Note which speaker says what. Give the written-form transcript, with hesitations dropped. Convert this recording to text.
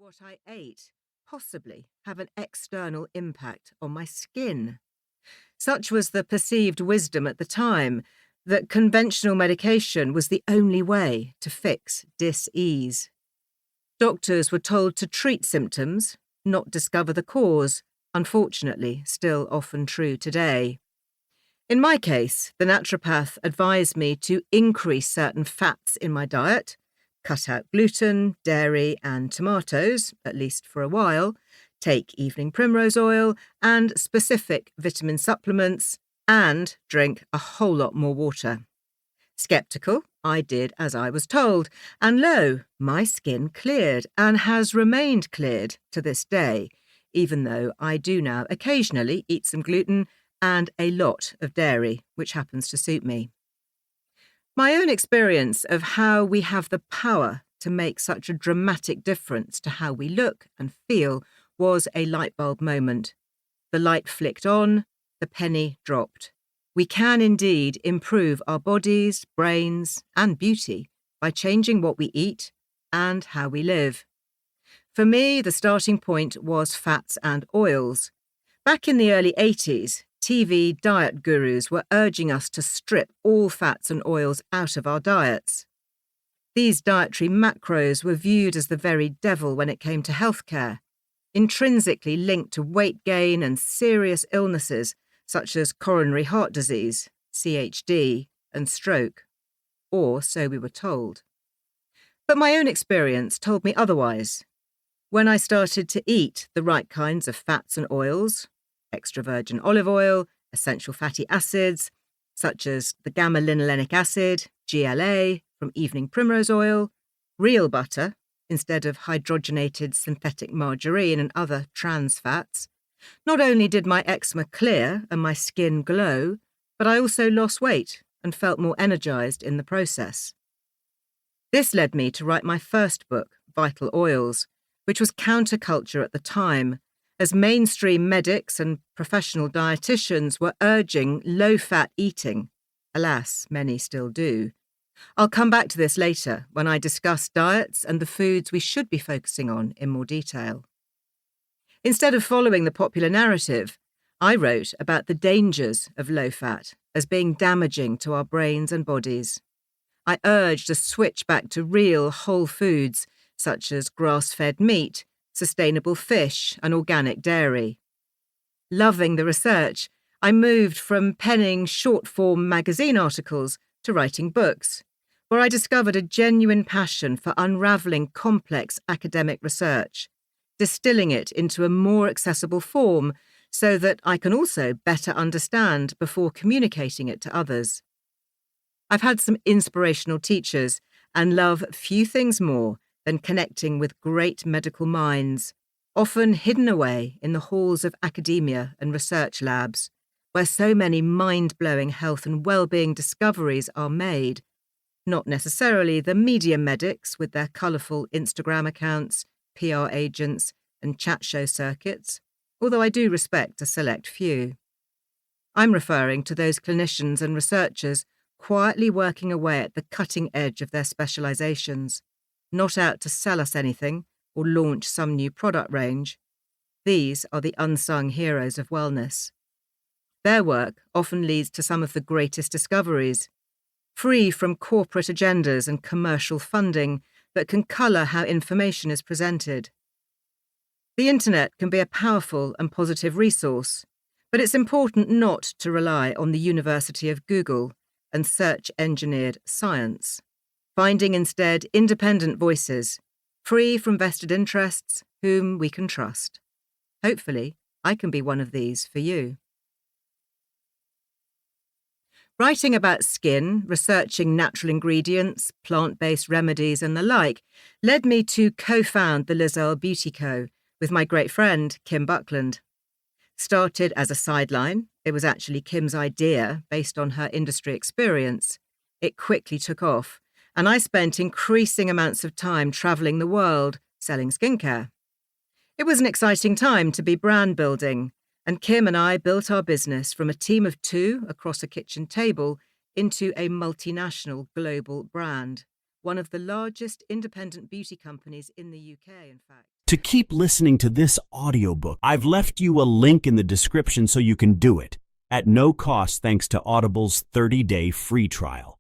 Speaker 1: what I ate possibly have an external impact on my skin? Such was the perceived wisdom at the time that conventional medication was the only way to fix dis-ease. Doctors were told to treat symptoms, not discover the cause, unfortunately still often true today. In my case, the naturopath advised me to increase certain fats in my diet, cut out gluten, dairy, and tomatoes, at least for a while, take evening primrose oil and specific vitamin supplements, and drink a whole lot more water. Skeptical, I did as I was told, and lo, my skin cleared and has remained cleared to this day, even though I do now occasionally eat some gluten and a lot of dairy, which happens to suit me. My own experience of how we have the power to make such a dramatic difference to how we look and feel was a light bulb moment. The light flicked on, the penny dropped. We can indeed improve our bodies, brains, and beauty by changing what we eat and how we live. For me, the starting point was fats and oils. Back in the early 80s, TV diet gurus were urging us to strip all fats and oils out of our diets. These dietary macros were viewed as the very devil when it came to healthcare, intrinsically linked to weight gain and serious illnesses such as coronary heart disease, CHD, and stroke. Or so we were told. But my own experience told me otherwise. When I started to eat the right kinds of fats and oils, extra virgin olive oil, essential fatty acids, such as the gamma-linolenic acid, GLA, from evening primrose oil, real butter, instead of hydrogenated synthetic margarine and other trans fats, not only did my eczema clear and my skin glow, but I also lost weight and felt more energized in the process. This led me to write my first book, Vital Oils, which was counterculture at the time, as mainstream medics and professional dietitians were urging low-fat eating. Alas, many still do. I'll come back to this later when I discuss diets and the foods we should be focusing on in more detail. Instead of following the popular narrative, I wrote about the dangers of low-fat as being damaging to our brains and bodies. I urged a switch back to real whole foods such as grass-fed meat, sustainable fish, and organic dairy. Loving the research, I moved from penning short-form magazine articles to writing books, where I discovered a genuine passion for unravelling complex academic research, distilling it into a more accessible form so that I can also better understand before communicating it to others. I've had some inspirational teachers and love few things more than connecting with great medical minds, often hidden away in the halls of academia and research labs, where so many mind-blowing health and well-being discoveries are made, not necessarily the media medics with their colourful Instagram accounts, PR agents, and chat show circuits, although I do respect a select few. I'm referring to those clinicians and researchers quietly working away at the cutting edge of their specialisations, not out to sell us anything or launch some new product range. These are the unsung heroes of wellness. Their work often leads to some of the greatest discoveries, free from corporate agendas and commercial funding that can colour how information is presented. The internet can be a powerful and positive resource, but it's important not to rely on the University of Google and search-engineered science, finding instead independent voices, free from vested interests, whom we can trust. Hopefully, I can be one of these for you. Writing about skin, researching natural ingredients, plant-based remedies and the like led me to co-found the Liz Earle Beauty Co. with my great friend, Kim Buckland. Started as a sideline, it was actually Kim's idea based on her industry experience. It quickly took off, and I spent increasing amounts of time travelling the world selling skincare. It was an exciting time to be brand building, and Kim and I built our business from a team of 2 across a kitchen table into a multinational global brand, one of the largest independent beauty companies in the UK, in fact.
Speaker 2: To keep listening to this audiobook, I've left you a link in the description so you can do it, at no cost thanks to Audible's 30-day free trial.